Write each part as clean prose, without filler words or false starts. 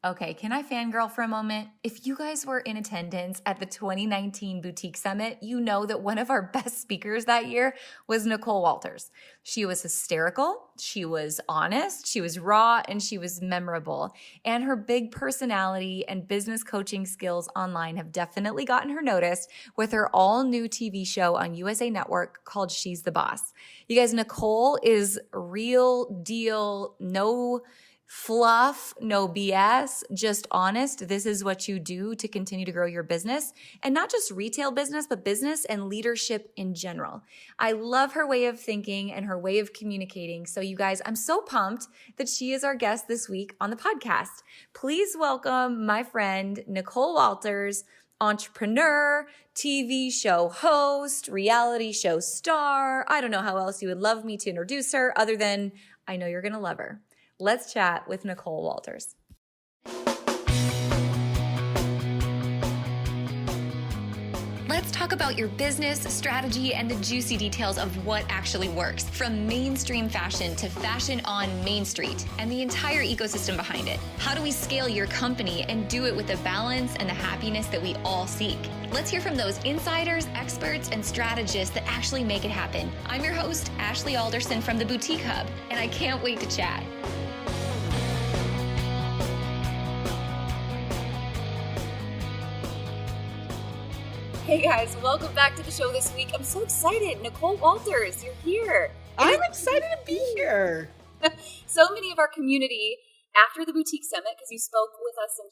Okay, can I fangirl for a moment? If you guys were in attendance at the 2019 Boutique Summit, you know that one of our best speakers that year was Nicole Walters. She was hysterical, she was honest, she was raw, and she was memorable. And her big personality and business coaching skills online have definitely gotten her noticed with her all-new TV show on USA Network called She's the Boss. You guys, Nicole is real deal, no fluff, no BS, just honest. This is what you do to continue to grow your business, and not just retail business, but business and leadership in general. I love her way of thinking and her way of communicating. So you guys, I'm so pumped that she is our guest this week on the podcast. Please welcome my friend, Nicole Walters, entrepreneur, TV show host, reality show star. I don't know how else you would love me to introduce her other than I know you're going to love her. Let's chat with Nicole Walters. Let's talk about your business, strategy, and the juicy details of what actually works, from mainstream fashion to fashion on Main Street, and the entire ecosystem behind it. How do we scale your company and do it with the balance and the happiness that we all seek? Let's hear from those insiders, experts, and strategists that actually make it happen. I'm your host, Ashley Alderson from the Boutique Hub, and I can't wait to chat. Hey guys, welcome back to the show this week. I'm so excited. Nicole Walters, you're here. I'm excited to be here. So many of our community, after the Boutique Summit, because you spoke with us in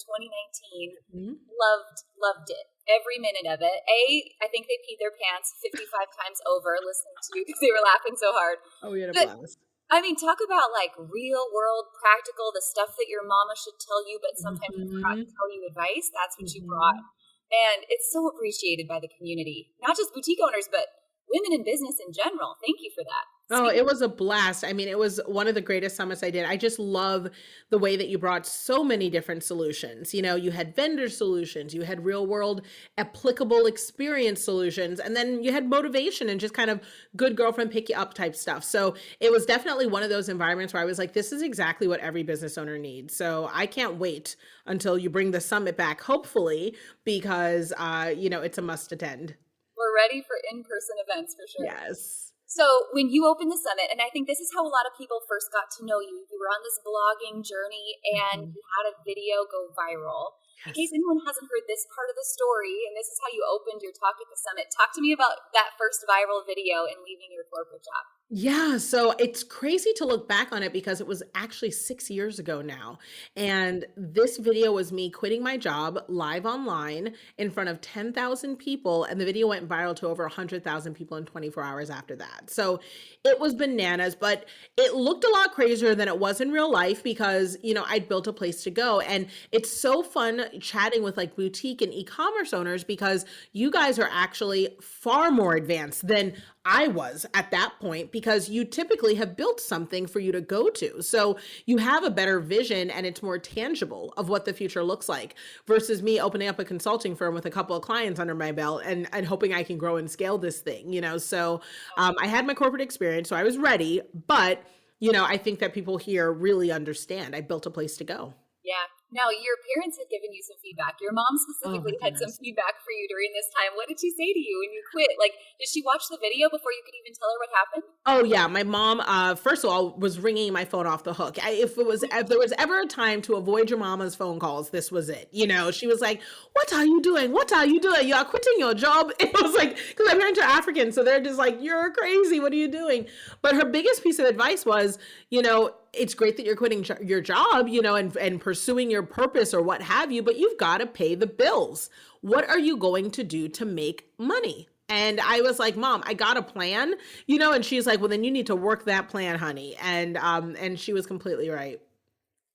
2019, loved it. Every minute of it. I think they peed their pants 55 times over listening to you because they were laughing so hard. Oh, we had a blast. I mean, talk about like real world, practical, the stuff that your mama should tell you, but sometimes forgot to tell you advice. That's what you brought. And it's so appreciated by the community, not just boutique owners, but women in business in general. Thank you for that. Oh, it was a blast. I mean, it was one of the greatest summits I did. I just love the way that you brought so many different solutions. You know, you had vendor solutions, you had real world applicable experience solutions, and then you had motivation and just kind of good girlfriend pick you up type stuff. So it was definitely one of those environments where I was like, this is exactly what every business owner needs. So I can't wait until you bring the summit back, hopefully, because, it's a must attend. We're ready for in-person events for sure. Yes. So when you opened the summit, and I think this is how a lot of people first got to know you, you were on this blogging journey and you had a video go viral. In case anyone hasn't heard this part of the story, and this is how you opened your talk at the summit, talk to me about that first viral video and leaving your corporate job. Yeah, so it's crazy to look back on it because it was actually 6 years ago now. And this video was me quitting my job live online in front of 10,000 people. And the video went viral to over 100,000 people in 24 hours after that. So it was bananas, but it looked a lot crazier than it was in real life because, I'd built a place to go. And it's so fun chatting with like boutique and e-commerce owners because you guys are actually far more advanced than I was at that point because you typically have built something for you to go to. So you have a better vision and it's more tangible of what the future looks like versus me opening up a consulting firm with a couple of clients under my belt and hoping I can grow and scale this thing, So I had my corporate experience, so I was ready. But, I think that people here really understand I built a place to go. Yeah. Now, your parents had given you some feedback. Your mom specifically had some feedback for you during this time. What did she say to you when you quit? Like, did she watch the video before you could even tell her what happened? Oh, yeah. My mom, first of all, was ringing my phone off the hook. If there was ever a time to avoid your mama's phone calls, this was it. She was like, what are you doing? What are you doing? You are quitting your job. It was like, because my parents are African, so they're just like, you're crazy. What are you doing? But her biggest piece of advice was, it's great that you're quitting your job, and pursuing your purpose or what have you, but you've got to pay the bills. What are you going to do to make money? And I was like, Mom, I got a plan, and she's like, well, then you need to work that plan, honey. And she was completely right.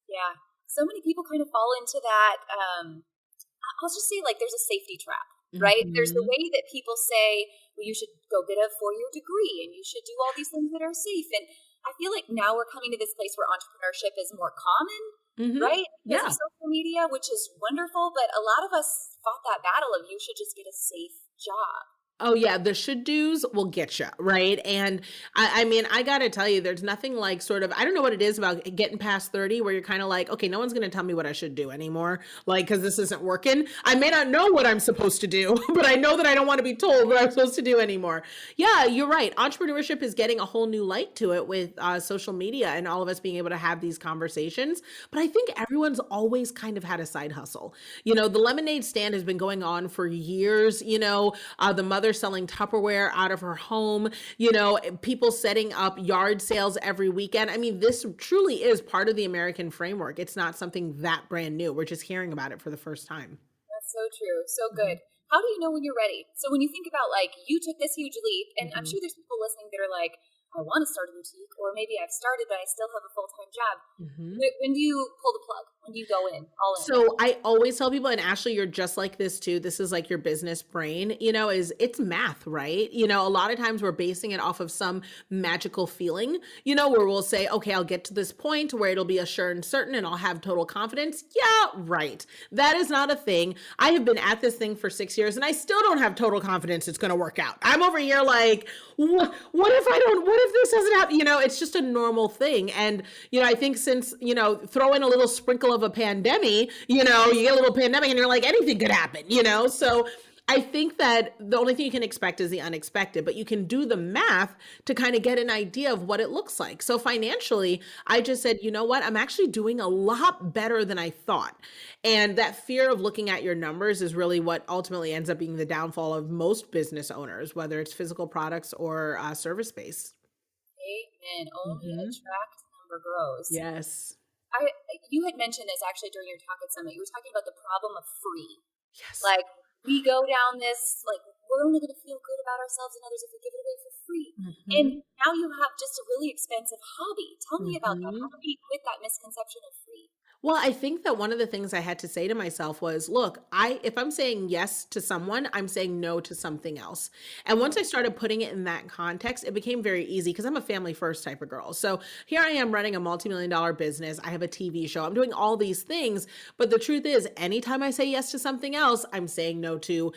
Yeah. So many people kind of fall into that. I'll just say like there's a safety trap, right? There's the way that people say, well, you should go get a 4-year degree and you should do all these things that are safe. And I feel like now we're coming to this place where entrepreneurship is more common, right? Because of social media, which is wonderful, but a lot of us fought that battle of you should just get a safe job. Oh yeah, the should do's will get you, right? And I mean, I gotta tell you, there's nothing like sort of, I don't know what it is about getting past 30 where you're kind of like, okay, no one's gonna tell me what I should do anymore. Like, cause this isn't working. I may not know what I'm supposed to do, but I know that I don't want to be told what I'm supposed to do anymore. Yeah, you're right. Entrepreneurship is getting a whole new light to it with social media and all of us being able to have these conversations. But I think everyone's always kind of had a side hustle. The lemonade stand has been going on for years. The mother selling Tupperware out of her home, people setting up yard sales every weekend. I mean, this truly is part of the American framework. It's not something that brand new. We're just hearing about it for the first time. That's so true. So good. How do you know when you're ready? So when you think about like you took this huge leap, and I'm sure there's people listening that are like, I want to start a boutique, or maybe I've started, but I still have a full-time job. When do you pull the plug? When do you go in, all in? So I always tell people, and Ashley, you're just like this too. This is like your business brain, is it's math, right? A lot of times we're basing it off of some magical feeling, where we'll say, okay, I'll get to this point where it'll be a sure and certain and I'll have total confidence. Yeah, right. That is not a thing. I have been at this thing for 6 years and I still don't have total confidence it's going to work out. I'm over here like, what if this doesn't happen? It's just a normal thing. And, I think since, throw in a little sprinkle of a pandemic, you get a little pandemic and you're like, anything could happen, So I think that the only thing you can expect is the unexpected, but you can do the math to kind of get an idea of what it looks like. So financially, I just said, you know what? I'm actually doing a lot better than I thought. And that fear of looking at your numbers is really what ultimately ends up being the downfall of most business owners, whether it's physical products or service-based. Amen. Only attract number grows. Yes. You had mentioned this actually during your talk at Summit. You were talking about the problem of free. Yes. Like we go down this, like we're only going to feel good about ourselves and others if we give it away for free. And now you have just a really expensive hobby. Tell me about that. How do we quit that misconception of free? Well, I think that one of the things I had to say to myself was, look, if I'm saying yes to someone, I'm saying no to something else. And once I started putting it in that context, it became very easy because I'm a family first type of girl. So here I am running a multi-million-dollar business. I have a TV show. I'm doing all these things. But the truth is, anytime I say yes to something else, I'm saying no to,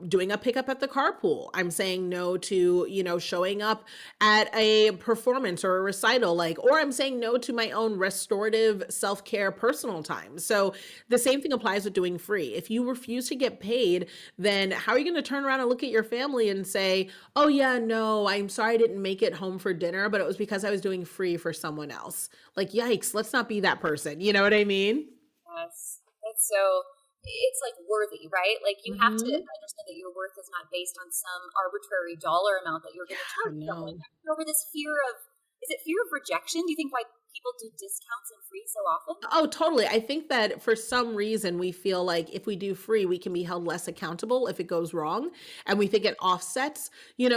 doing a pickup at the carpool. I'm saying no to, showing up at a performance or a recital, or I'm saying no to my own restorative self-care personal time. So the same thing applies with doing free. If you refuse to get paid, then how are you going to turn around and look at your family and say, oh yeah, no, I'm sorry I didn't make it home for dinner, but it was because I was doing free for someone else. Like, yikes, let's not be that person. You know what I mean? Yes. That's so, it's like worthy, right? Like you have to understand that your worth is not based on some arbitrary dollar amount that you're going to charge someone. Over this fear of, is it fear of rejection? Do you think why people do discounts and free so often? Oh, totally. I think that for some reason we feel like if we do free, we can be held less accountable if it goes wrong. And we think it offsets,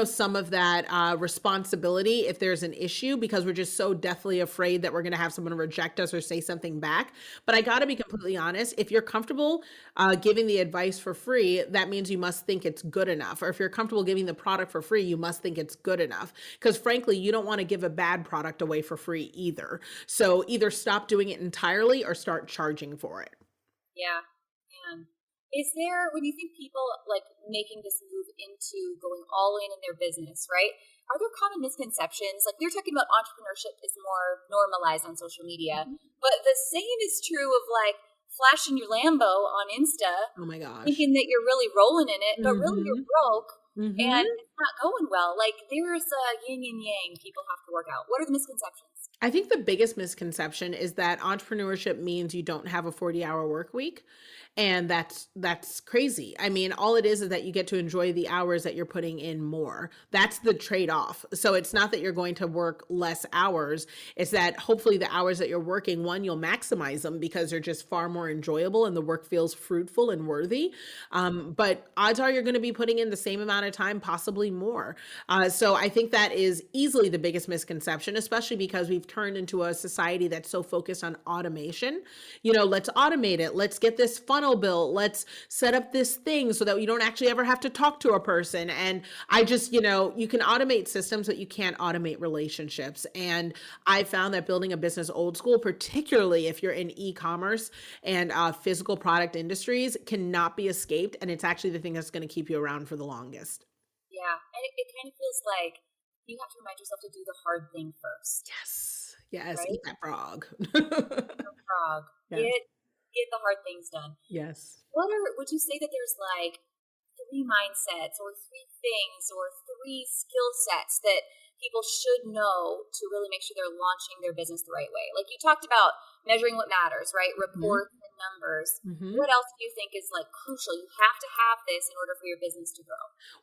some of that responsibility if there's an issue because we're just so deathly afraid that we're going to have someone reject us or say something back. But I got to be completely honest. If you're comfortable giving the advice for free, that means you must think it's good enough. Or if you're comfortable giving the product for free, you must think it's good enough. Because frankly, you don't want to give a bad product away for free either. So either stop doing it entirely or start charging for it. Yeah. Man. Is there, when you think people like making this move into going all in their business, right? Are there common misconceptions? Like we were talking about entrepreneurship is more normalized on social media, but the same is true of like flashing your Lambo on Insta. Oh my gosh. Thinking that you're really rolling in it, but really you're broke. And it's not going well. Like there's a yin and yang people have to work out. What are the misconceptions? I think the biggest misconception is that entrepreneurship means you don't have a 40-hour work week. And that's crazy. I mean, all it is that you get to enjoy the hours that you're putting in more. That's the trade-off. So it's not that you're going to work less hours. It's that hopefully the hours that you're working, one, you'll maximize them because they're just far more enjoyable and the work feels fruitful and worthy. But odds are you're going to be putting in the same amount of time, possibly more. So I think that is easily the biggest misconception, especially because we've turned into a society that's so focused on automation. Let's automate it. Let's get this funnel built. Let's set up this thing so that you don't actually ever have to talk to a person. And I just, you can automate systems, but you can't automate relationships. And I found that building a business old school, particularly if you're in e-commerce and physical product industries, cannot be escaped. And it's actually the thing that's going to keep you around for the longest. it kind of feels like you have to remind yourself to do the hard thing first, Yes, right? eat that frog. Frog. Yes, Get the hard things done. yes. Would you say that there's like three mindsets or three things or three skill sets that people should know to really make sure they're launching their business the right way? Like you talked about measuring what matters, right? Mhm, Reports and numbers. mhm. What else do you think is like crucial? You have to have this in order for your business to grow.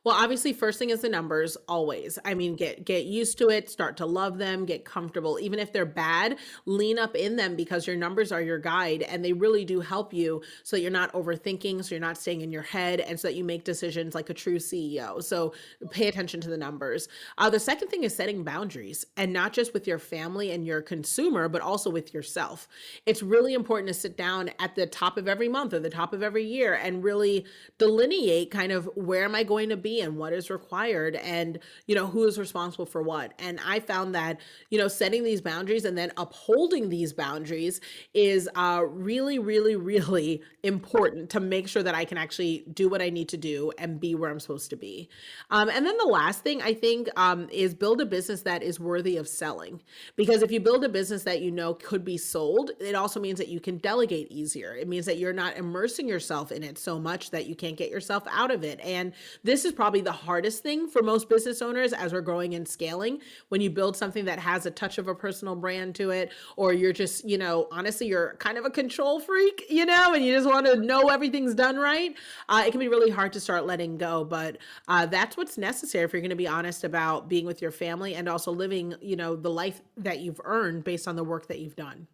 Well, obviously, first thing is the numbers, always. I mean, get used to it, start to love them, get comfortable. Even if they're bad, lean up in them because your numbers are your guide and they really do help you so that you're not overthinking, so you're not staying in your head, and so that you make decisions like a true CEO. So pay attention to the numbers. The second thing is setting boundaries, and not just with your family and your consumer, but also with yourself. It's really important to sit down at the top of every month or the top of every year and really delineate kind of where am I going to be and what is required, and who is responsible for what. And I found that setting these boundaries and then upholding these boundaries is really, really, really important to make sure that I can actually do what I need to do and be where I'm supposed to be. And then the last thing I think is build a business that is worthy of selling. Because if you build a business that could be sold, it also means that you can delegate easier. It means that you're not immersing yourself in it so much that you can't get yourself out of it. And this is probably the hardest thing for most business owners as we're growing and scaling. When you build something that has a touch of a personal brand to it, or you're just, honestly, you're kind of a control freak, and you just want to know everything's done right. It can be really hard to start letting go, but that's what's necessary if you're going to be honest about being with your family and also living, the life that you've earned based on the work that you've done.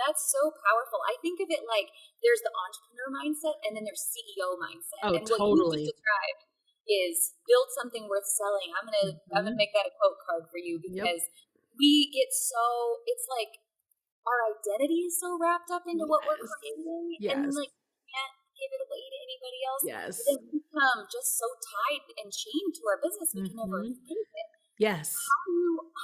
That's so powerful. I think of it like there's the entrepreneur mindset and then there's CEO mindset. Oh, And what you just totally. described is build something worth selling. I'm gonna Mhm. make that a quote card for you Yep. because we get so it's like our identity is so wrapped up into what we're Yes. creating and then Yes. like we can't give it away to anybody else. But Yes. then we become just so tied and chained to our business we can never Hmm. escape it. Yes.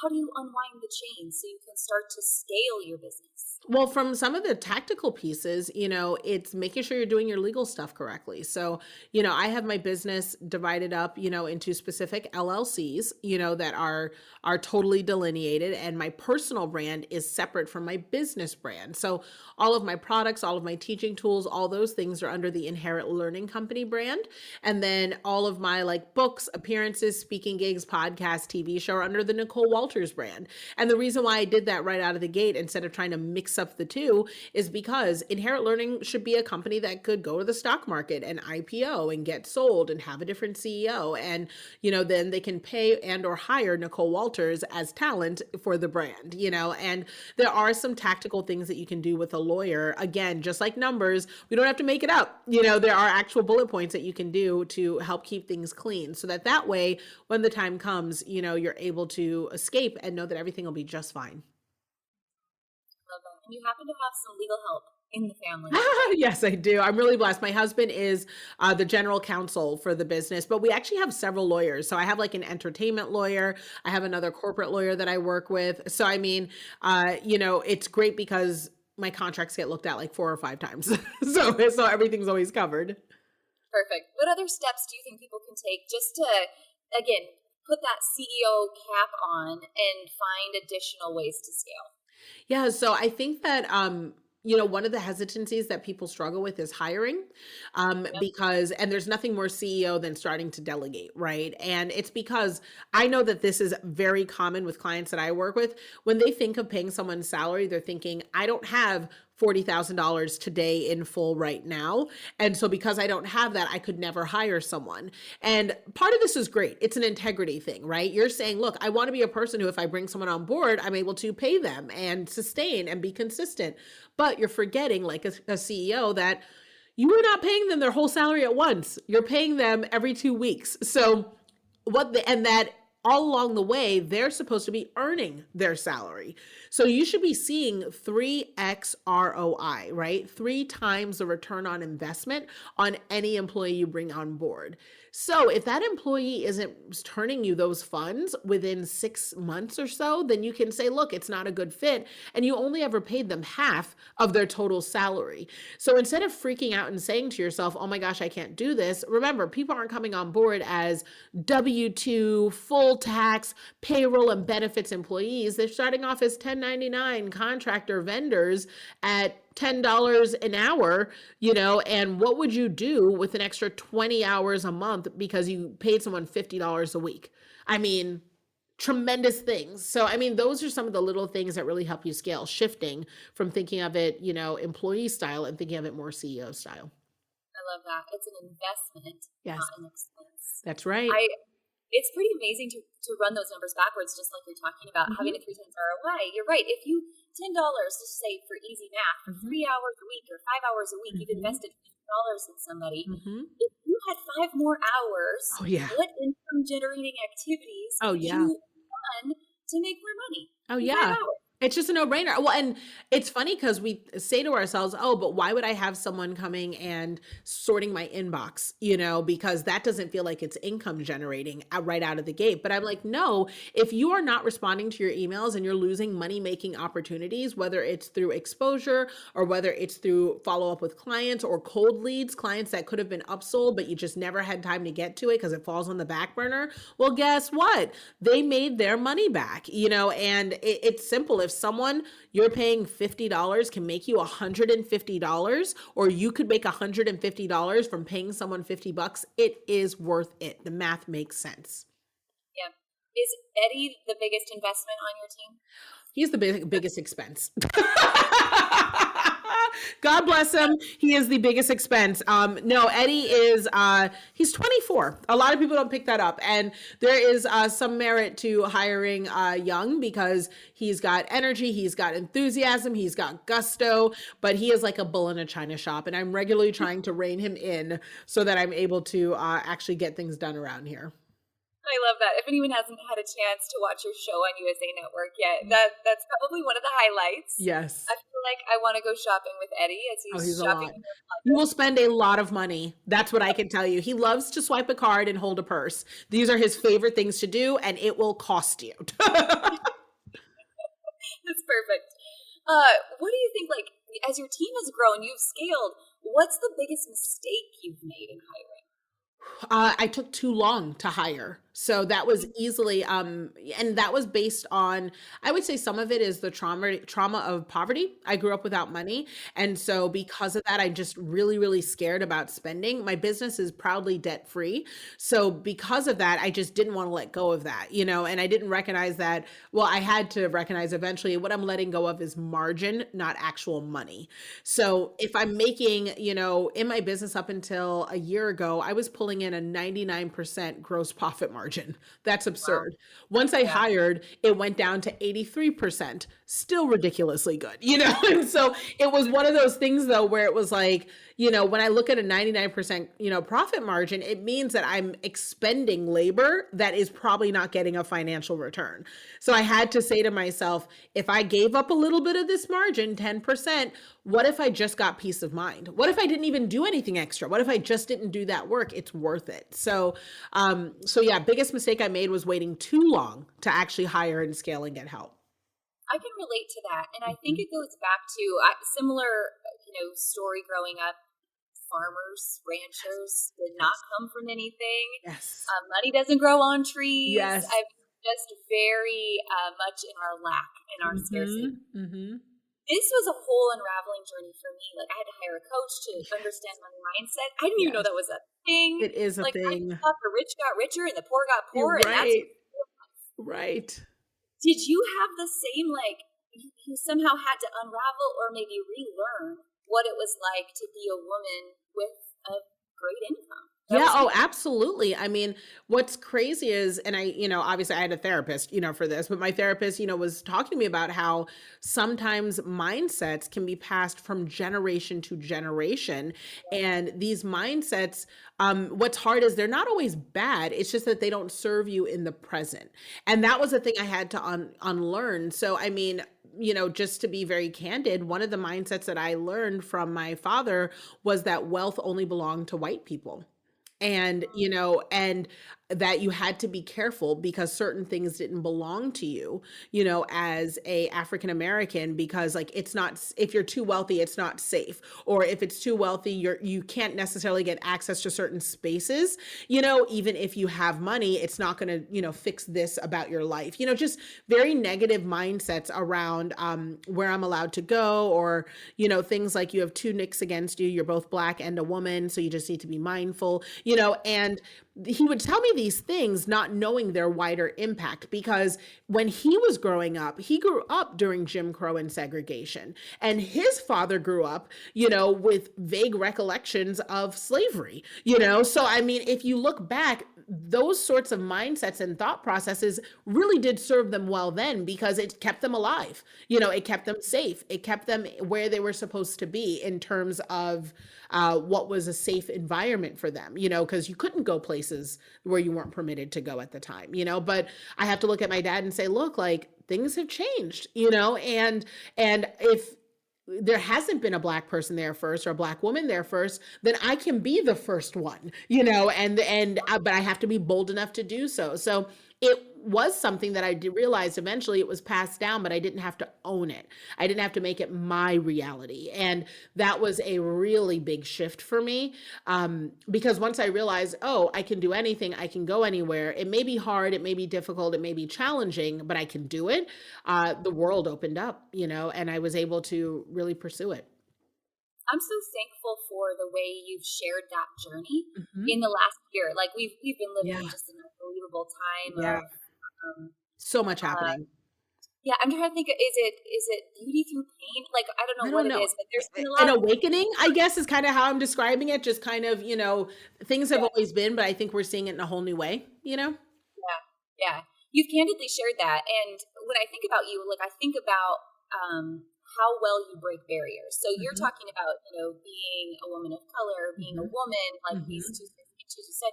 How do you unwind the chain so you can start to scale your business? Well, from some of the tactical pieces, it's making sure you're doing your legal stuff correctly. So, I have my business divided up, into specific LLCs, that are totally delineated, and my personal brand is separate from my business brand. So, all of my products, all of my teaching tools, all those things are under the Inherent Learning Company brand, and then all of my like books, appearances, speaking gigs, podcast, TV show are under the Nicole Walters brand. And the reason why I did that right out of the gate instead of trying to mix up the two is because Inherent Learning should be a company that could go to the stock market and IPO and get sold and have a different CEO. And, then they can pay and or hire Nicole Walters as talent for the brand, and there are some tactical things that you can do with a lawyer. Again, just like numbers, we don't have to make it up. There are actual bullet points that you can do to help keep things clean so that way, when the time comes, you're able to escape and know that everything will be just fine. Love that. And you happen to have some legal help in the family. Yes, I do. I'm really blessed. My husband is the general counsel for the business, but we actually have several lawyers. So I have like an entertainment lawyer. I have another corporate lawyer that I work with. So I mean, it's great because my contracts get looked at like 4 or 5 times. So everything's always covered. Perfect. What other steps do you think people can take just to, again, put that CEO cap on and find additional ways to scale? Yeah, so I think that one of the hesitancies that people struggle with is hiring, Yep. because and there's nothing more CEO than starting to delegate, right? And it's because I know that this is very common with clients that I work with. When they think of paying someone's salary, they're thinking, I don't have $40,000 today in full right now. And so because I don't have that, I could never hire someone. And part of this is great. It's an integrity thing, right? You're saying, look, I want to be a person who, if I bring someone on board, I'm able to pay them and sustain and be consistent. But you're forgetting, like a CEO, that you are not paying them their whole salary at once. You're paying them every 2 weeks. So and that all along the way, they're supposed to be earning their salary. So you should be seeing 3x ROI, right? 3 times the return on investment on any employee you bring on board. So if that employee isn't turning you those funds within 6 months or so, then you can say, look, it's not a good fit. And you only ever paid them half of their total salary. So instead of freaking out and saying to yourself, oh my gosh, I can't do this, remember, people aren't coming on board as W-2, full tax, payroll and benefits employees. They're starting off as 1099 contractor vendors at $10 an hour, and what would you do with an extra 20 hours a month because you paid someone $50 a week? I mean, tremendous things. So, I mean, those are some of the little things that really help you scale, shifting from thinking of it, employee style and thinking of it more CEO style. I love that. It's an investment, Yes. not an expense. That's right. It's pretty amazing to run those numbers backwards, just like you're talking about, having a 3 times ROI. You're right. If you $10, just say for easy math, for 3 hours a week or 5 hours a week, you've invested $50 in somebody. If you had 5 more hours, what income generating activities would you done to make more money? Oh, yeah. It's just a no-brainer. Well, and it's funny because we say to ourselves, oh, but why would I have someone coming and sorting my inbox, because that doesn't feel like it's income generating right out of the gate. But I'm like, no, if you are not responding to your emails and you're losing money-making opportunities, whether it's through exposure or whether it's through follow-up with clients or cold leads, clients that could have been upsold, but you just never had time to get to it because it falls on the back burner. Well, guess what? They made their money back, and it's simple. If someone you're paying $50 can make you $150, or you could make $150 from paying someone $50, it is worth it. The math makes sense. Yeah. Is Eddie the biggest investment on your team? He's the biggest expense. God bless him. He is the biggest expense. No, Eddie is, he's 24. A lot of people don't pick that up. And there is some merit to hiring young because he's got energy, he's got enthusiasm, he's got gusto, but he is like a bull in a china shop. And I'm regularly trying to rein him in so that I'm able to actually get things done around here. I love that. If anyone hasn't had a chance to watch your show on USA Network yet, that's probably one of the highlights. Yes. I feel like I want to go shopping with Eddie as he's shopping. You will spend a lot of money. That's what I can tell you. He loves to swipe a card and hold a purse. These are his favorite things to do, and it will cost you. That's perfect. What do you think, like, as your team has grown, you've scaled, what's the biggest mistake you've made in hiring? I took too long to hire. So that was easily, and that was based on, I would say some of it is the trauma of poverty. I grew up without money. And so because of that, I'm just really, really scared about spending. My business is proudly debt free. So because of that, I just didn't want to let go of that, and I didn't recognize that. Well, I had to recognize eventually what I'm letting go of is margin, not actual money. So if I'm making, in my business up until a year ago, I was pulling in a 99% gross profit margin. That's absurd. Wow. Once I hired, it went down to 83%, still ridiculously good, And so it was one of those things though, where it was like, when I look at a 99%, profit margin, it means that I'm expending labor that is probably not getting a financial return. So I had to say to myself, if I gave up a little bit of this margin, 10%, what if I just got peace of mind? What if I didn't even do anything extra? What if I just didn't do that work? It's worth it. So yeah, biggest mistake I made was waiting too long to actually hire and scale and get help. I can relate to that. And I think it goes back to similar, story growing up. Farmers, ranchers did not come from anything. Yes. Money doesn't grow on trees. Yes. I'm just very much in our lack, in our scarcity. This was a whole unraveling journey for me. Like, I had to hire a coach to understand money mindset. I didn't even know that was a thing. It is a thing. I thought the rich got richer and the poor got poorer. Right. And that's right. Did you have the same, you somehow had to unravel or maybe relearn what it was like to be a woman with a great income. That Yeah, was oh, huge. absolutely. I mean, what's crazy is, and obviously I had a therapist, for this, but my therapist, was talking to me about how sometimes mindsets can be passed from generation to generation. And these mindsets, what's hard is they're not always bad. It's just that they don't serve you in the present. And that was the thing I had to unlearn. So, I mean, just to be very candid, one of the mindsets that I learned from my father was that wealth only belonged to white people. And that you had to be careful because certain things didn't belong to you, as a African American, because like it's not, if you're too wealthy, it's not safe. Or if it's too wealthy, you can't necessarily get access to certain spaces, even if you have money, it's not going to, fix this about your life, just very negative mindsets around where I'm allowed to go, or, things like you have two nicks against you, you're both Black and a woman, so you just need to be mindful, and he would tell me these things not knowing their wider impact, because when he was growing up, he grew up during Jim Crow and segregation, and his father grew up, with vague recollections of slavery, so I mean, if you look back, those sorts of mindsets and thought processes really did serve them well then, because it kept them alive, it kept them safe, it kept them where they were supposed to be in terms of what was a safe environment for them, because you couldn't go places where you weren't permitted to go at the time, but I have to look at my dad and say, look, like things have changed, and if there hasn't been a Black person there first or a Black woman there first, then I can be the first one, but I have to be bold enough to do so. So it was something that I did realize eventually it was passed down, but I didn't have to own it. I didn't have to make it my reality. And that was a really big shift for me, because once I realized, oh, I can do anything, I can go anywhere. It may be hard, it may be difficult, it may be challenging, but I can do it. The world opened up, and I was able to really pursue it. I'm so thankful for the way you've shared that journey Mhm. in the last year. Like we've been living in Yeah. just an unbelievable time Yeah. of So much uh, happening. yeah, I'm trying to think, is it beauty through pain? Like I don't I know what don't it know. is, but there's been a An lot of awakening, I guess, is kind of how I'm describing it. Just kind of, things have yeah, always been, but I think we're seeing it in a whole new way. yeah, yeah. You've candidly shared that, and when I think about you, like I think about how well you break barriers. So you're Hmm. talking about being a woman of color, being a Hmm. woman, like these Hmm. two things you said.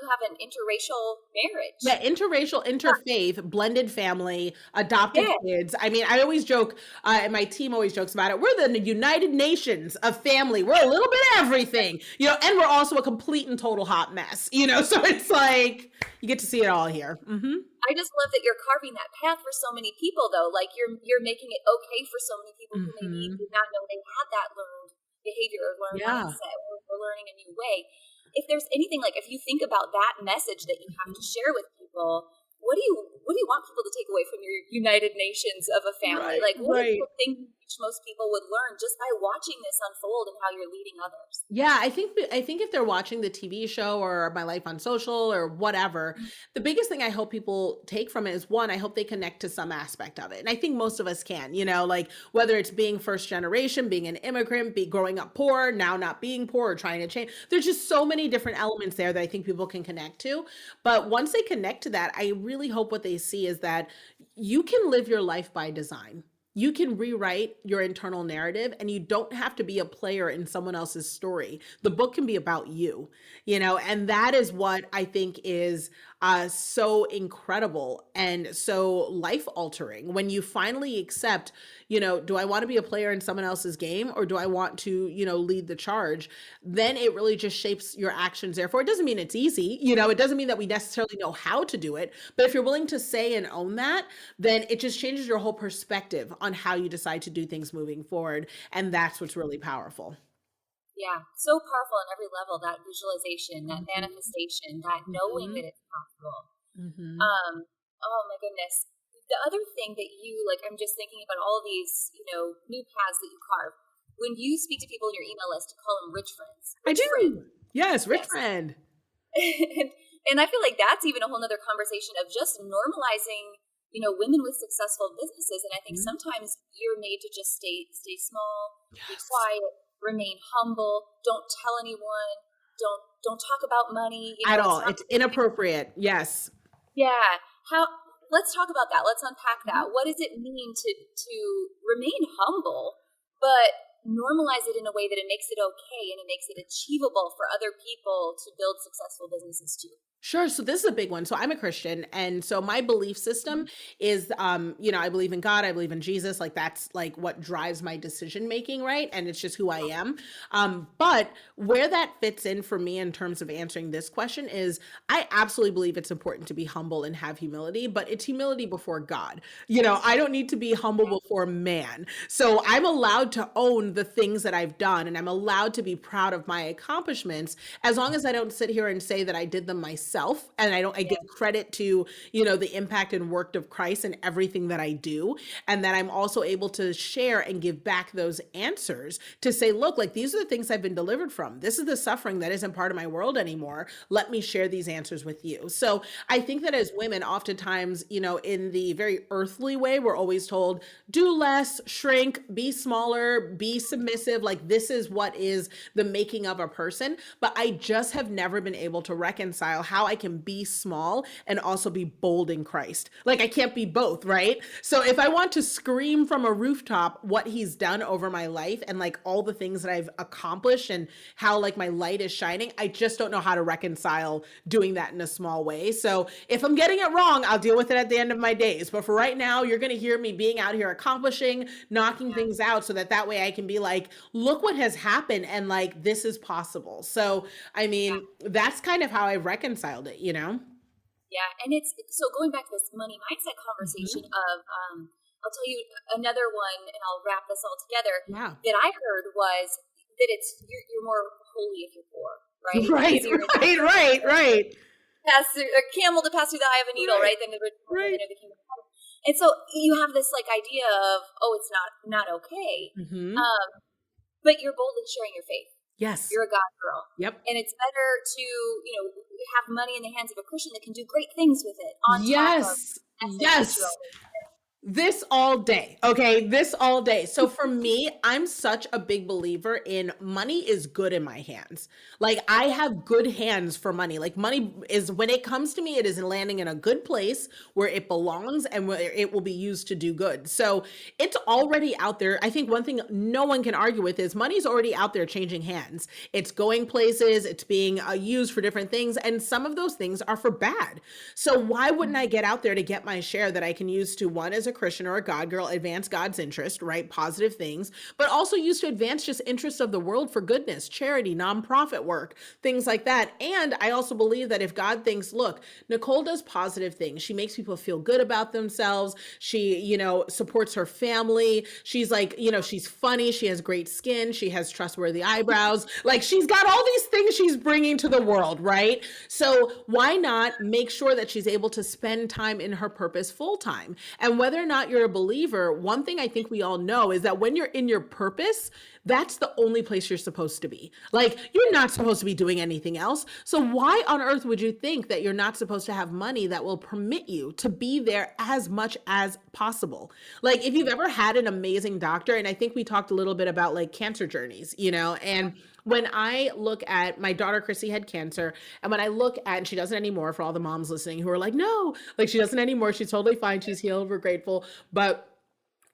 You have an interracial Yeah, marriage. interracial, interfaith, blended family, adopted Yeah. kids. I mean, I always joke, and my team always jokes about it. We're the United Nations of family. We're a little bit of everything, and we're also a complete and total hot mess, So it's like you get to see it all here. Hmm. I just love that you're carving that path for so many people, though. Like you're making it okay for so many people who maybe Hmm. did not know they had that learned behavior or learned Yeah. mindset or learning a new way. If there's anything, like if you think about that message that you have to share with people, what do you want people to take away from your United Nations of a family? Right. Like what is Right. the thing which most people would learn just by watching this unfold and how you're leading others? Yeah, I think if they're watching the TV show or My Life on Social or whatever, the biggest thing I hope people take from it is, one, I hope they connect to some aspect of it. And I think most of us can, like whether it's being first generation, being an immigrant, be growing up poor, now not being poor or trying to change. There's just so many different elements there that I think people can connect to. But once they connect to that, I really hope what they see is that you can live your life by design. You can rewrite your internal narrative, and you don't have to be a player in someone else's story. The book can be about you, and that is what I think is so incredible and so life altering when you finally accept, do I want to be a player in someone else's game, or do I want to, lead the charge? Then it really just shapes your actions. Therefore, it doesn't mean it's easy. It doesn't mean that we necessarily know how to do it. But if you're willing to say and own that, then it just changes your whole perspective on how you decide to do things moving forward. And that's what's really powerful. Yeah, so powerful on every level, that visualization, that Mhm. manifestation, that knowing Mhm. that it's possible. Mhm. Um, oh my goodness. The other thing that you like, I'm just thinking about all these, new paths that you carve. When you speak to people in your email list, you call them rich friends. I Rich friends. do. Yes, rich Yes. friend. and I feel like that's even a whole nother conversation of just normalizing, women with successful businesses. And I think Mhm. sometimes you're made to just stay small, be Yes. quiet, remain humble, don't tell anyone. don't talk about money, At it's all. not It's inappropriate. Yes. yeah. Let's talk about that. Let's unpack that. What does it mean to remain humble, but normalize it in a way that it makes it okay and it makes it achievable for other people to build successful businesses too? Sure. So this is a big one. So I'm a Christian. And so my belief system is, I believe in God, I believe in Jesus. Like that's like what drives my decision making, right? And it's just who I am. But where that fits in for me in terms of answering this question is I absolutely believe it's important to be humble and have humility, but it's humility before God. I don't need to be humble before man. So I'm allowed to own the things that I've done and I'm allowed to be proud of my accomplishments as long as I don't sit here and say that I did them myself and I give credit to the impact and work of Christ and everything that I do, and that I'm also able to share and give back those answers to say, look, like these are the things I've been delivered from. This is the suffering that isn't part of my world anymore. Let me share these answers with you. So I think that as women, oftentimes, in the very earthly way, we're always told, do less, shrink, be smaller, be submissive. Like this is what is the making of a person. But I just have never been able to reconcile how I can be small and also be bold in Christ. Like I can't be both, right? So if I want to scream from a rooftop what he's done over my life and like all the things that I've accomplished and how like my light is shining, I just don't know how to reconcile doing that in a small way. So if I'm getting it wrong, I'll deal with it at the end of my days. But for right now, you're going to hear me being out here accomplishing, knocking things out so that way I can be like, look what has happened and like this is possible. So I mean, that's kind of how I reconciled it, Yeah, and it's so going back to this money mindset conversation of I'll tell you another one, and I'll wrap this all together. Yeah. That I heard was that it's you're more holy if you're poor, right? Right. Pass through a camel to pass through the eye of a needle, right? Than the rich man enter the kingdom of heaven. And so you have this like idea of it's not okay, but you're boldly sharing your faith. Yes. You're a God girl. Yep. And it's better to, have money in the hands of a Christian that can do great things with it on Yes. This all day. Okay. This all day. So for me, I'm such a big believer in money is good in my hands. Like I have good hands for money. Like money is, when it comes to me, it is landing in a good place where it belongs and where it will be used to do good. So it's already out there. I think one thing no one can argue with is money's already out there changing hands. It's going places. It's being used for different things. And some of those things are for bad. So why wouldn't I get out there to get my share that I can use to, one, as a Christian or a God girl, advance God's interest, right? Positive things, but also use to advance just interests of the world for goodness, charity, nonprofit work, things like that. And I also believe that if God thinks, look, Nicole does positive things. She makes people feel good about themselves. She, supports her family. She's like, she's funny. She has great skin. She has trustworthy eyebrows. Like she's got all these things she's bringing to the world, right? So why not make sure that she's able to spend time in her purpose full time? And whether or not you're a believer, one thing I think we all know is that when you're in your purpose, that's the only place you're supposed to be. Like you're not supposed to be doing anything else. So why on earth would you think that you're not supposed to have money that will permit you to be there as much as possible? Like if you've ever had an amazing doctor, and I think we talked a little bit about like cancer journeys, and when I look at my daughter, Chrissy had cancer. And when I look at, and she doesn't anymore, for all the moms listening who are like, no, like she doesn't anymore. She's totally fine. She's healed. We're grateful. But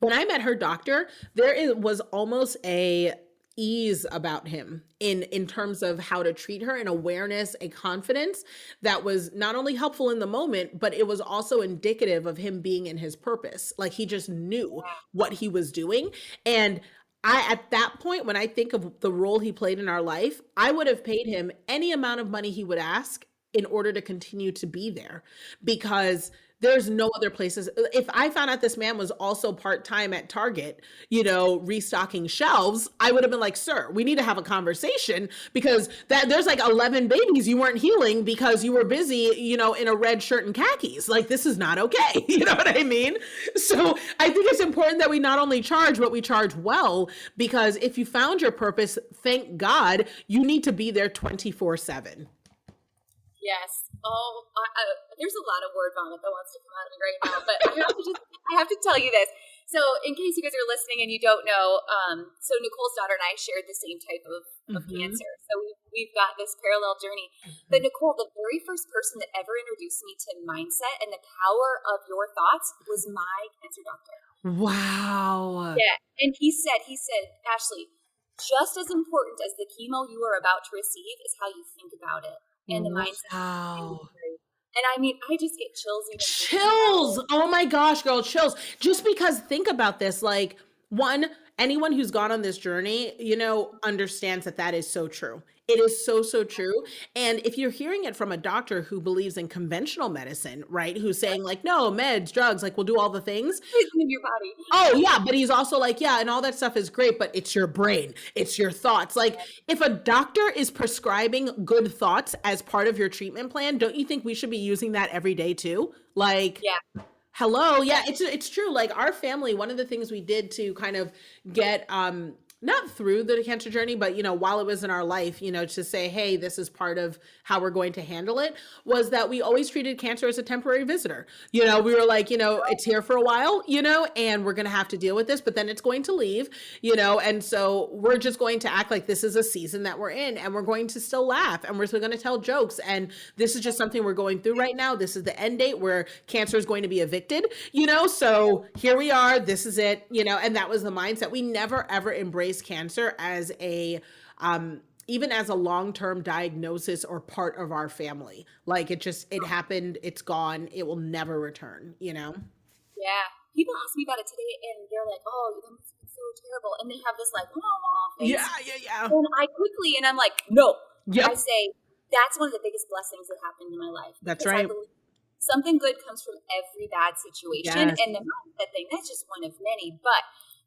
when I met her doctor, was almost a ease about him in terms of how to treat her, an awareness, a confidence that was not only helpful in the moment, but it was also indicative of him being in his purpose. Like he just knew what he was doing. And at that point, when I think of the role he played in our life, I would have paid him any amount of money he would ask in order to continue to be there, because there's no other places. If I found out this man was also part-time at Target, restocking shelves, I would have been like, sir, we need to have a conversation, because there's like 11 babies you weren't healing because you were busy, in a red shirt and khakis. Like, this is not okay. You know what I mean? So I think it's important that we not only charge, but we charge well, because if you found your purpose, thank God, you need to be there 24/7. Yes. Oh, there's a lot of word vomit that wants to come out of me right now, but I have to tell you this. So in case you guys are listening and you don't know, so Nicole's daughter and I shared the same type of cancer. So we've got this parallel journey. But Nicole, the very first person that ever introduced me to mindset and the power of your thoughts was my cancer doctor. Wow. Yeah. And he said, Ashley, just as important as the chemo you are about to receive is how you think about it and the mindset. Wow. And I mean, I just get chills even. Chills. Oh my gosh, girl, chills. Just because think about this, like anyone who's gone on this journey, understands that is so true. It is so, so true. And if you're hearing it from a doctor who believes in conventional medicine, right? Who's saying like, no, meds, drugs, like we'll do all the things. In your body. Oh yeah. But he's also like, yeah, and all that stuff is great, but it's your brain. It's your thoughts. Like if a doctor is prescribing good thoughts as part of your treatment plan, don't you think we should be using that every day too? Like, yeah. Hello. Yeah, it's true. Like our family, one of the things we did to kind of get not through the cancer journey, but while it was in our life, to say, hey, this is part of how we're going to handle it, was that we always treated cancer as a temporary visitor. We were like, it's here for a while, and we're going to have to deal with this, but then it's going to leave, and so we're just going to act like this is a season that we're in, and we're going to still laugh, and we're still going to tell jokes, and this is just something we're going through right now. This is the end date where cancer is going to be evicted, so here we are, this is it, and that was the mindset. We never ever embraced cancer as even as a long-term diagnosis or part of our family. Like it happened, it's gone, it will never return, Yeah. People ask me about it today and they're like, oh, it's so terrible. And they have this like, face. Yeah. And I'm like, no. Yep. I say, that's one of the biggest blessings that happened in my life. That's right. I believe something good comes from every bad situation. Yes. And the mindset thing, that's just one of many. But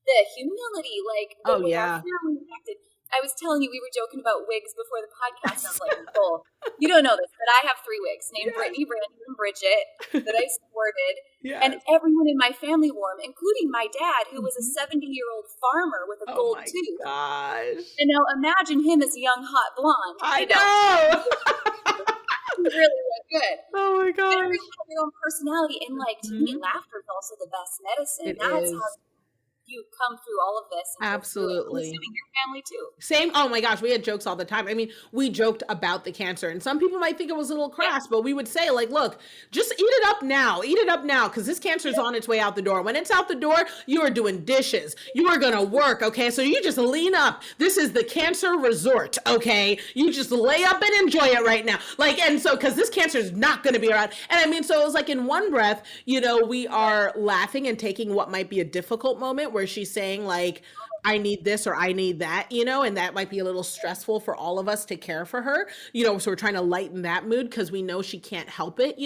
the humility, like, I was telling you, we were joking about wigs before the podcast. And I was like, Nicole, you don't know this, but I have 3 wigs named Brittany, Brandon, and Bridget that I sported. Yes. And everyone in my family wore them, including my dad, who was a 70-year-old farmer with a gold tooth. Gosh. And now imagine him as a young, hot blonde. I know. He really look good. Oh my gosh. Everyone has their own personality. And like, to me, laughter is also the best medicine. That's how you come through all of this. Absolutely. Assuming your family too. Same. Oh my gosh. We had jokes all the time. I mean, we joked about the cancer and some people might think it was a little crass, but we would say like, look, just eat it up now. Eat it up now. Cause this cancer is on its way out the door. When it's out the door, you are doing dishes. You are going to work. Okay. So you just lean up. This is the cancer resort. Okay. You just lay up and enjoy it right now. Like, and so, cause this cancer is not going to be around. And I mean, so it was like in one breath, we are laughing and taking what might be a difficult moment where she's saying like, I need this or I need that, and that might be a little stressful for all of us to care for her, so we're trying to lighten that mood because we know she can't help it,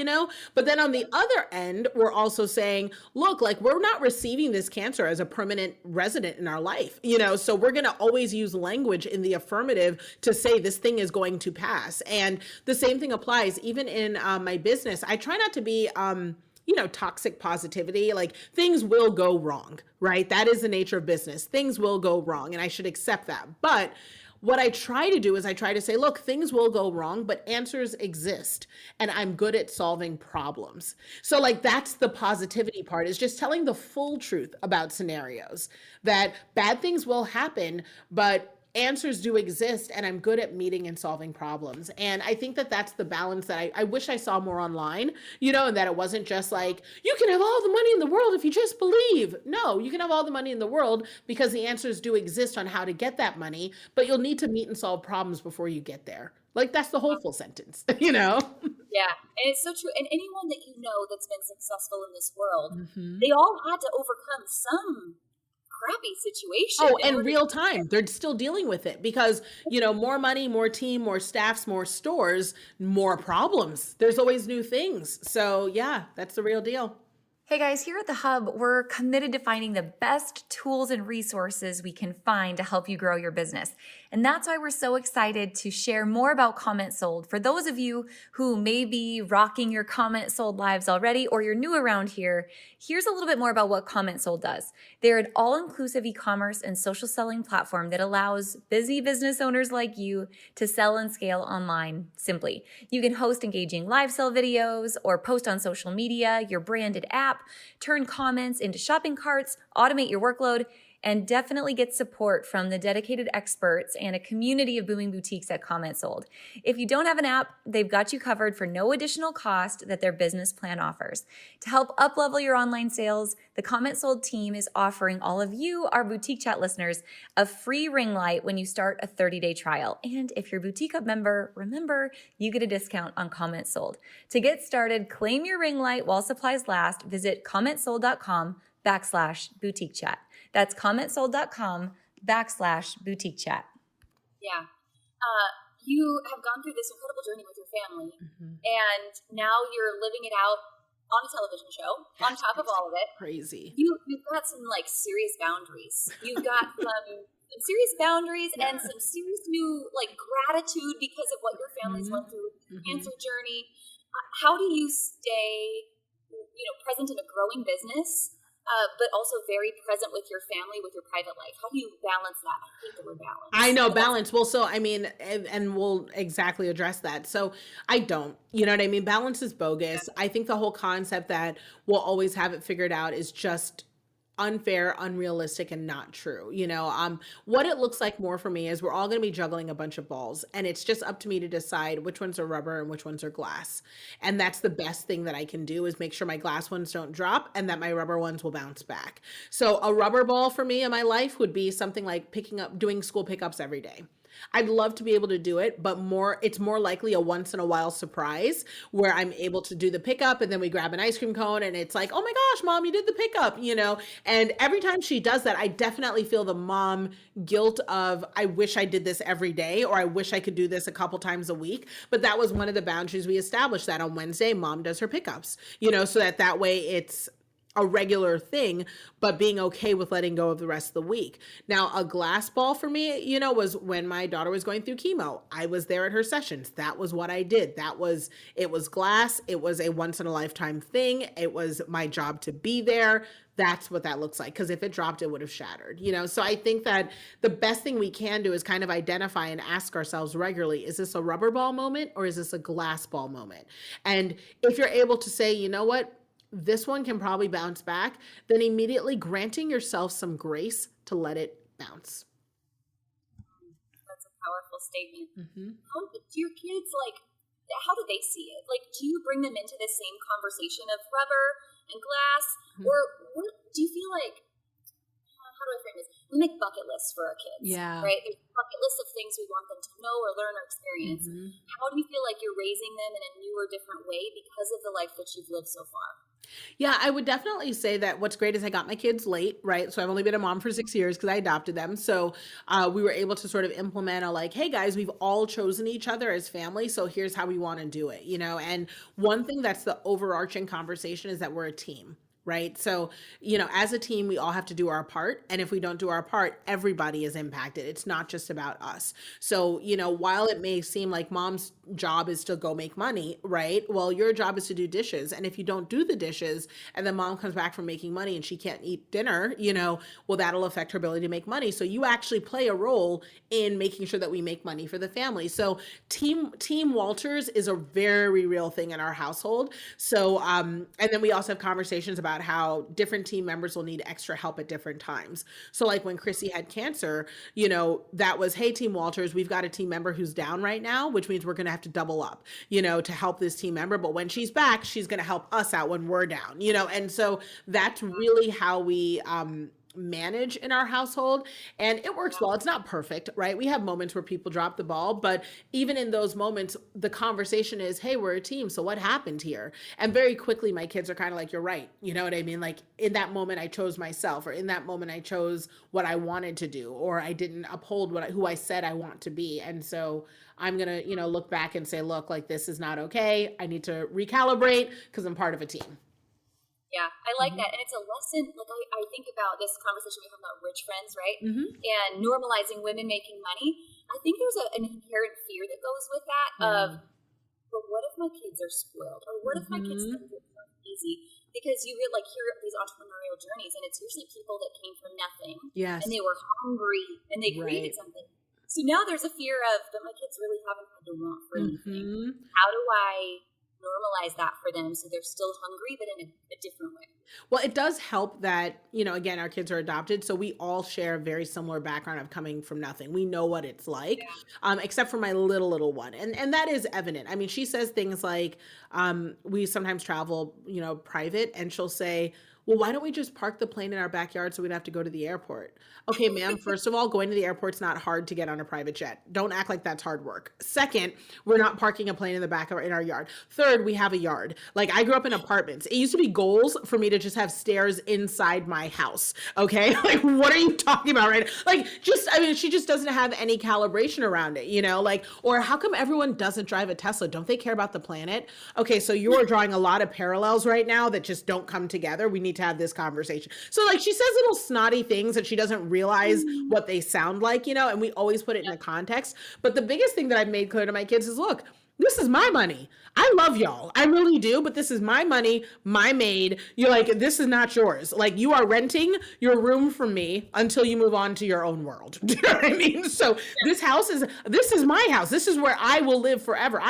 but then on the other end, we're also saying, look, like we're not receiving this cancer as a permanent resident in our life, so we're going to always use language in the affirmative to say this thing is going to pass. And the same thing applies even in my business. I try not to be, toxic positivity, like things will go wrong, right? That is the nature of business. Things will go wrong and I should accept that. But what I try to do is I try to say, look, things will go wrong, but answers exist and I'm good at solving problems. So like, that's the positivity part, is just telling the full truth about scenarios, that bad things will happen, but answers do exist and I'm good at meeting and solving problems. And I think that that's the balance that I wish I saw more online, and that it wasn't just like, you can have all the money in the world if you just believe. No, you can have all the money in the world because the answers do exist on how to get that money, but you'll need to meet and solve problems before you get there. Like that's the whole full sentence, Yeah. And it's so true. And anyone that that's been successful in this world, they all had to overcome some crappy situation. Oh, and real time. They're still dealing with it because, more money, more team, more staffs, more stores, more problems. There's always new things. So yeah, that's the real deal. Hey guys, here at The Hub, we're committed to finding the best tools and resources we can find to help you grow your business. And that's why we're so excited to share more about CommentSold. For those of you who may be rocking your CommentSold lives already, or you're new around here, here's a little bit more about what CommentSold does. They're an all-inclusive e-commerce and social selling platform that allows busy business owners like you to sell and scale online simply. You can host engaging live sell videos or post on social media, your branded app, turn comments into shopping carts, automate your workload, and definitely get support from the dedicated experts and a community of booming boutiques at CommentSold. If you don't have an app, they've got you covered for no additional cost that their business plan offers. To help uplevel your online sales, the CommentSold team is offering all of you, our Boutique Chat listeners, a free ring light when you start a 30-day trial. And if you're a Boutique Hub member, remember, you get a discount on CommentSold. To get started, claim your ring light while supplies last. Visit CommentSold.com/boutique chat. That's CommentSold.com/boutique chat. Yeah. You have gone through this incredible journey with your family, and now you're living it out on a television show, on top of all of it. Crazy. You've got some like serious boundaries. You've got some serious boundaries and some serious new like gratitude because of what your family's went through with the cancer journey. How do you stay, present in a growing business, but also very present with your family, with your private life? How do you balance that? I hate the word balance. I know, balance. Well, so I mean, and we'll exactly address that. So I don't, you know what I mean? Balance is bogus. I think the whole concept that we'll always have it figured out is just unfair, unrealistic, and not true. What it looks like more for me is we're all going to be juggling a bunch of balls, and it's just up to me to decide which ones are rubber and which ones are glass. And that's the best thing that I can do, is make sure my glass ones don't drop and that my rubber ones will bounce back. So a rubber ball for me in my life would be something like doing school pickups every day. I'd love to be able to do it, but it's more likely a once in a while surprise where I'm able to do the pickup and then we grab an ice cream cone and it's like, oh my gosh, mom, you did the pickup, and every time she does that, I definitely feel the mom guilt of, I wish I did this every day, or I wish I could do this a couple times a week. But that was one of the boundaries we established, that on Wednesday, mom does her pickups, so that way it's a regular thing, but being okay with letting go of the rest of the week. Now, a glass ball for me, was when my daughter was going through chemo. I was there at her sessions. That was what I did. It was glass. It was a once in a lifetime thing. It was my job to be there. That's what that looks like. Because if it dropped, it would have shattered, So I think that the best thing we can do is kind of identify and ask ourselves regularly, is this a rubber ball moment or is this a glass ball moment? And if you're able to say, you know what, this one can probably bounce back, then immediately granting yourself some grace to let it bounce. That's a powerful statement. How do your kids, how do they see it? Do you bring them into the same conversation of rubber and glass? Or what do you feel like, how do I frame this? We make bucket lists for our kids, right? There's bucket lists of things we want them to know or learn or experience. How do you feel like you're raising them in a new or different way because of the life that you've lived so far? Yeah, I would definitely say that what's great is I got my kids late, right? So I've only been a mom for 6 years because I adopted them. So we were able to sort of implement hey guys, we've all chosen each other as family. So here's how we want to do it, And one thing that's the overarching conversation is that we're a team. Right. So, as a team, we all have to do our part. And if we don't do our part, everybody is impacted. It's not just about us. So, while it may seem like mom's job is to go make money, right? Well, your job is to do dishes. And if you don't do the dishes and then mom comes back from making money and she can't eat dinner, well, that'll affect her ability to make money. So you actually play a role in making sure that we make money for the family. So Team Walters is a very real thing in our household. So, and then we also have conversations about how different team members will need extra help at different times. So when Chrissy had cancer, that was, hey, Team Walters, we've got a team member who's down right now, which means we're going to have to double up, to help this team member. But when she's back, she's going to help us out when we're down, and so that's really how we, manage in our household, and it works well. It's not perfect, right? We have moments where people drop the ball, but even in those moments, the conversation is, hey, we're a team. So what happened here? And very quickly, my kids are kind of like, you're right. You know what I mean? In that moment, I chose myself, or in that moment, I chose what I wanted to do, or I didn't uphold who I said I want to be. And so I'm going to, look back and say, look, this is not okay. I need to recalibrate because I'm part of a team. Yeah, I like that. And it's a lesson, I think about this conversation we have about rich friends, right? And normalizing women making money. I think there's an inherent fear that goes with that of, but what if my kids are spoiled? Or what if my kids think it's easy? Because you hear these entrepreneurial journeys, and it's usually people that came from nothing. Yes. And they were hungry, and they created something. So now there's a fear of, but my kids really haven't had to want for anything. How do I normalize that for them so they're still hungry, but in a different way. Well, it does help that, again, our kids are adopted. So we all share a very similar background of coming from nothing. We know what it's like, except for my little one. And that is evident. I mean, she says things like, we sometimes travel, private, and she'll say, well, why don't we just park the plane in our backyard so we don't have to go to the airport? Okay, ma'am, first of all, going to the airport's not hard to get on a private jet. Don't act like that's hard work. Second, we're not parking a plane in the back of in our yard. Third, we have a yard. Like, I grew up in apartments. It used to be goals for me to just have stairs inside my house. Okay. Like, what are you talking about, right? Like, she just doesn't have any calibration around it, or how come everyone doesn't drive a Tesla? Don't they care about the planet? Okay. So you're drawing a lot of parallels right now that just don't come together. We need to have this conversation. So like, she says little snotty things that she doesn't realize what they sound like, and we always put it in a context. But the biggest thing that I've made clear to my kids is, look, this is my money. I love y'all. I really do, but this is my money, my maid. You're like, this is not yours. Like, you are renting your room from me until you move on to your own world. Do you know what I mean? So this is my house. This is where I will live forever.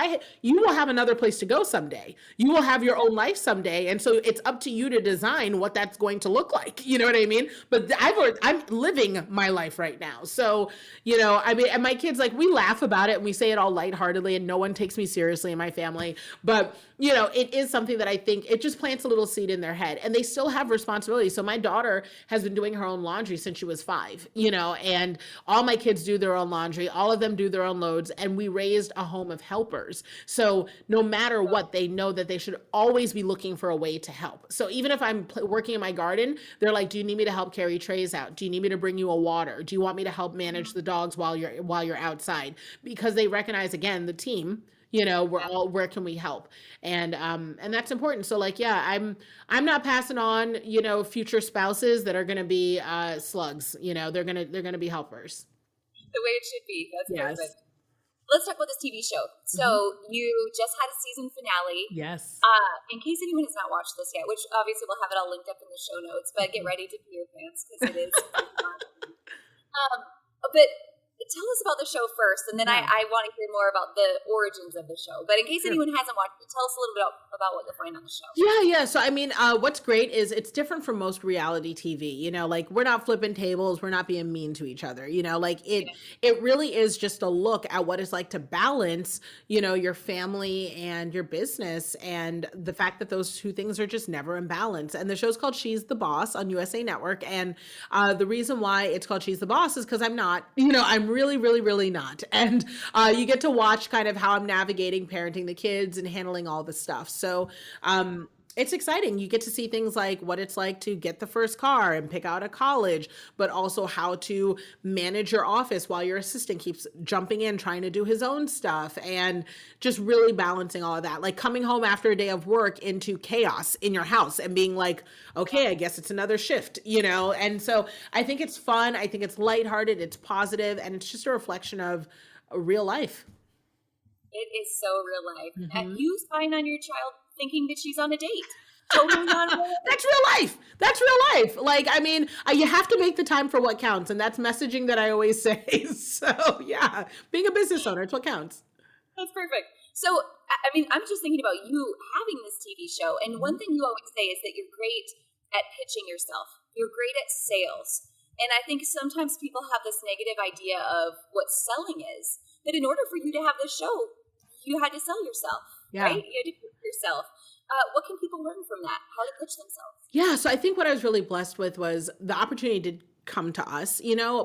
You will have another place to go someday. You will have your own life someday. And so it's up to you to design what that's going to look like. You know what I mean? But I'm living my life right now. So, and my kids, like, we laugh about it and we say it all lightheartedly and no one takes me seriously in my family. But, it is something that I think it just plants a little seed in their head, and they still have responsibility. So my daughter has been doing her own laundry since she was 5, and all my kids do their own laundry. All of them do their own loads, and we raised a home of helpers. So no matter what, they know that they should always be looking for a way to help. So even if I'm working in my garden, they're like, do you need me to help carry trays out? Do you need me to bring you a water? Do you want me to help manage the dogs while you're outside? Because they recognize, again, the team. Where can we help? And that's important. So like, yeah, I'm not passing on, future spouses that are going to be slugs, they're going to be helpers. The way it should be. That's perfect. Let's talk about this TV show. So you just had a season finale. Yes. In case anyone has not watched this yet, which obviously we'll have it all linked up in the show notes, but get ready to pee your pants because it is but tell us about the show first, and then I want to hear more about the origins of the show. But in case anyone hasn't watched it, tell us a little bit about what you'll find on the show. Yeah. So, I mean, what's great is it's different from most reality TV. Like, we're not flipping tables. We're not being mean to each other. It really is just a look at what it's like to balance, your family and your business, and the fact that those two things are just never in balance. And the show's called She's the Boss on USA Network. And the reason why it's called She's the Boss is because I'm not, I'm really, really, really not. And you get to watch kind of how I'm navigating parenting the kids and handling all the stuff. So it's exciting. You get to see things like what it's like to get the first car and pick out a college, but also how to manage your office while your assistant keeps jumping in, trying to do his own stuff, and just really balancing all of that. Like coming home after a day of work into chaos in your house and being like, okay, I guess it's another shift, And so I think it's fun. I think it's lighthearted. It's positive, and it's just a reflection of real life. It is so real life. And you spying on your child thinking that she's on a date. Totally not. That's real life. That's real life. Like, I mean, you have to make the time for what counts. And that's messaging that I always say. So yeah, being a business owner, it's what counts. That's perfect. So, I mean, I'm just thinking about you having this TV show. And one thing you always say is that you're great at pitching yourself. You're great at sales. And I think sometimes people have this negative idea of what selling is. That in order for you to have this show, you had to sell yourself, right? You had to pitch yourself. What can people learn from that? How to pitch themselves? Yeah, so I think what I was really blessed with was the opportunity to come to us,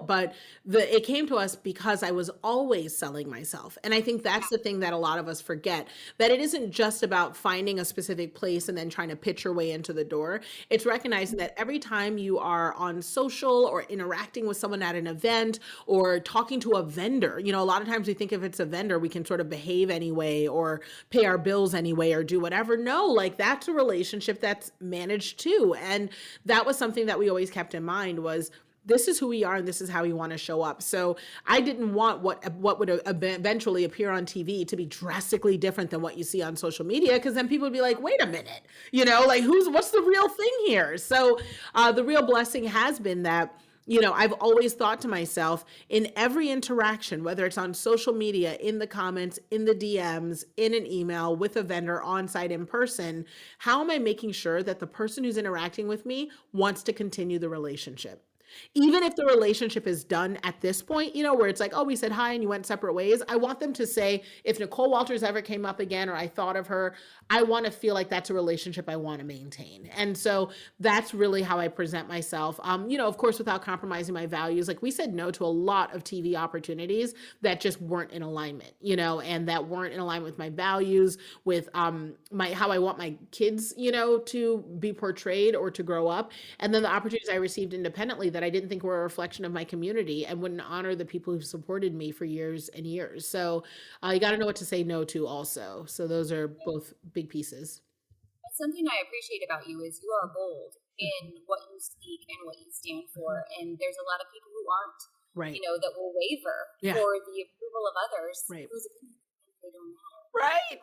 but it came to us because I was always selling myself. And I think that's the thing that a lot of us forget, that it isn't just about finding a specific place and then trying to pitch your way into the door. It's recognizing that every time you are on social or interacting with someone at an event or talking to a vendor, a lot of times we think if it's a vendor, we can sort of behave anyway or pay our bills anyway or do whatever. No, like that's a relationship that's managed too. And that was something that we always kept in mind was, this is who we are and this is how we want to show up. So I didn't want what would eventually appear on TV to be drastically different than what you see on social media, because then people would be like, wait a minute, like what's the real thing here? So the real blessing has been that I've always thought to myself in every interaction, whether it's on social media, in the comments, in the DMs, in an email, with a vendor, on site, in person, how am I making sure that the person who's interacting with me wants to continue the relationship? Even if the relationship is done at this point, where it's like, oh, we said hi and you went separate ways. I want them to say, if Nicole Walters ever came up again, or I thought of her, I want to feel like that's a relationship I want to maintain. And so that's really how I present myself. Of course, without compromising my values. Like, we said no to a lot of TV opportunities that just weren't in alignment, and that weren't in alignment with my values, with how I want my kids, to be portrayed or to grow up. And then the opportunities I received independently that I didn't think were a reflection of my community and wouldn't honor the people who've supported me for years and years. So you got to know what to say no to also. So those are both big pieces. And something I appreciate about you is you are bold in what you speak and what you stand for. And there's a lot of people who aren't, right, that will waver for the approval of others, right, whose opinions they don't matter. Right.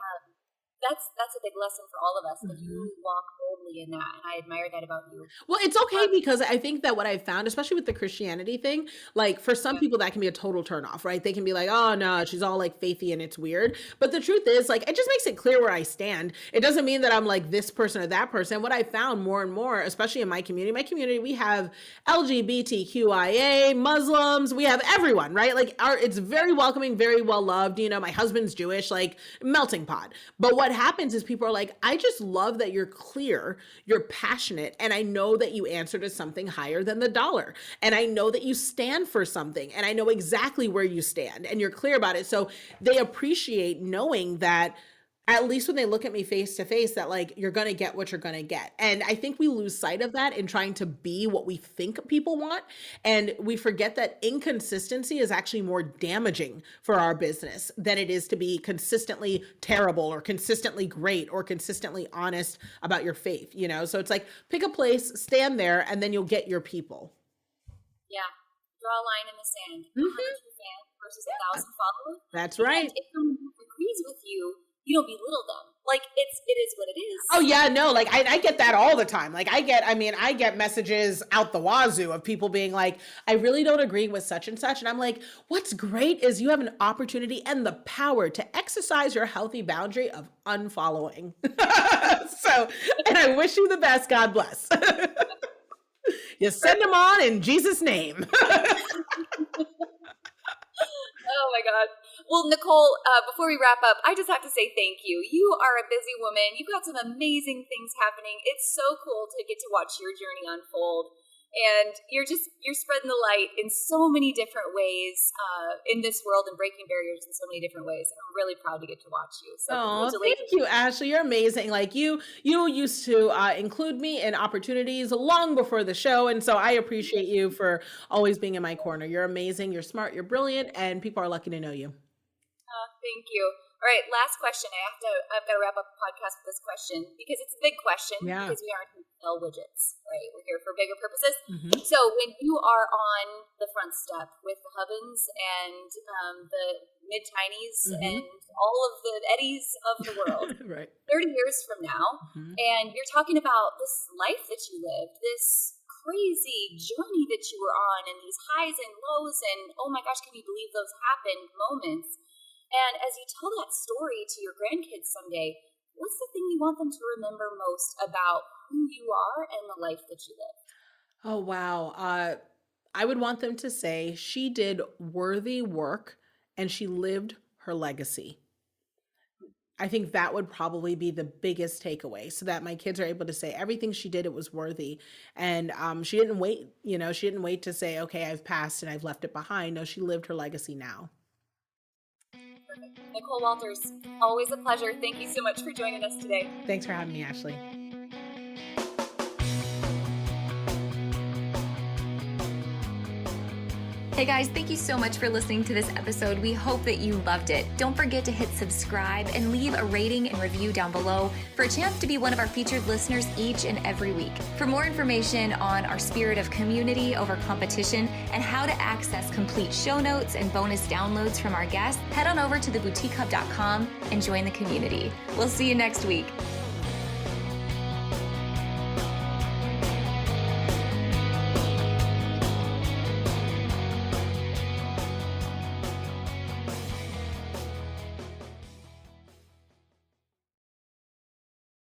That's a big lesson for all of us, that you walk boldly in that, and I admire that about you. Well, it's okay, because I think that what I've found, especially with the Christianity thing, like, for some people that can be a total turnoff, right? They can be like, oh no, she's all like faithy and it's weird. But the truth is, like, it just makes it clear where I stand. It doesn't mean that I'm like this person or that person. What I found more and more, especially in my community, we have LGBTQIA, Muslims, we have everyone, right? Like, it's very welcoming, very well loved. My husband's Jewish, like, melting pot. But what happens is people are like, I just love that you're clear, you're passionate, and I know that you answer to something higher than the dollar. And I know that you stand for something, and I know exactly where you stand, and you're clear about it. So they appreciate knowing that, at least when they look at me face to face, that, like, you're going to get what you're going to get. And I think we lose sight of that in trying to be what we think people want. And we forget that inconsistency is actually more damaging for our business than it is to be consistently terrible or consistently great or consistently honest about your faith, So it's like, pick a place, stand there, and then you'll get your people. Yeah. Draw a line in the sand. 100 fans versus 1,000 followers. That's right. And if someone agrees with you, you don't belittle them. Like, it is what it is. Oh yeah, no, like I get that all the time. Like I get messages out the wazoo of people being like, I really don't agree with such and such. And I'm like, what's great is you have an opportunity and the power to exercise your healthy boundary of unfollowing. And I wish you the best. God bless. You send them on in Jesus' name. Oh my God. Well, Nicole, before we wrap up, I just have to say thank you. You are a busy woman. You've got some amazing things happening. It's so cool to get to watch your journey unfold. And you're spreading the light in so many different ways in this world and breaking barriers in so many different ways. I'm really proud to get to watch you. So thank you, Ashley. You're amazing. Like you used to include me in opportunities long before the show. And so I appreciate you for always being in my corner. You're amazing. You're smart. You're brilliant. And people are lucky to know you. Thank you. All right, last question. I've got to wrap up the podcast with this question because it's a big question. Yeah. Because we aren't here to sell widgets, right? We're here for bigger purposes. So when you are on the front step with the Hubbins and the mid-tinies and all of the Eddies of the world, right, 30 years from now, and you're talking about this life that you lived, this crazy journey that you were on, and these highs and lows, and oh my gosh, can you believe those happened moments? And as you tell that story to your grandkids someday, what's the thing you want them to remember most about who you are and the life that you lived? Oh, wow. I would want them to say she did worthy work and she lived her legacy. I think that would probably be the biggest takeaway, so that my kids are able to say everything she did, it was worthy. And she didn't wait, she didn't wait to say, okay, I've passed and I've left it behind. No, she lived her legacy now. Nicole Walters, always a pleasure. Thank you so much for joining us today. Thanks for having me, Ashley. Hey guys, thank you so much for listening to this episode. We hope that you loved it. Don't forget to hit subscribe and leave a rating and review down below for a chance to be one of our featured listeners each and every week. For more information on our spirit of community over competition and how to access complete show notes and bonus downloads from our guests, head on over to theboutiquehub.com and join the community. We'll see you next week.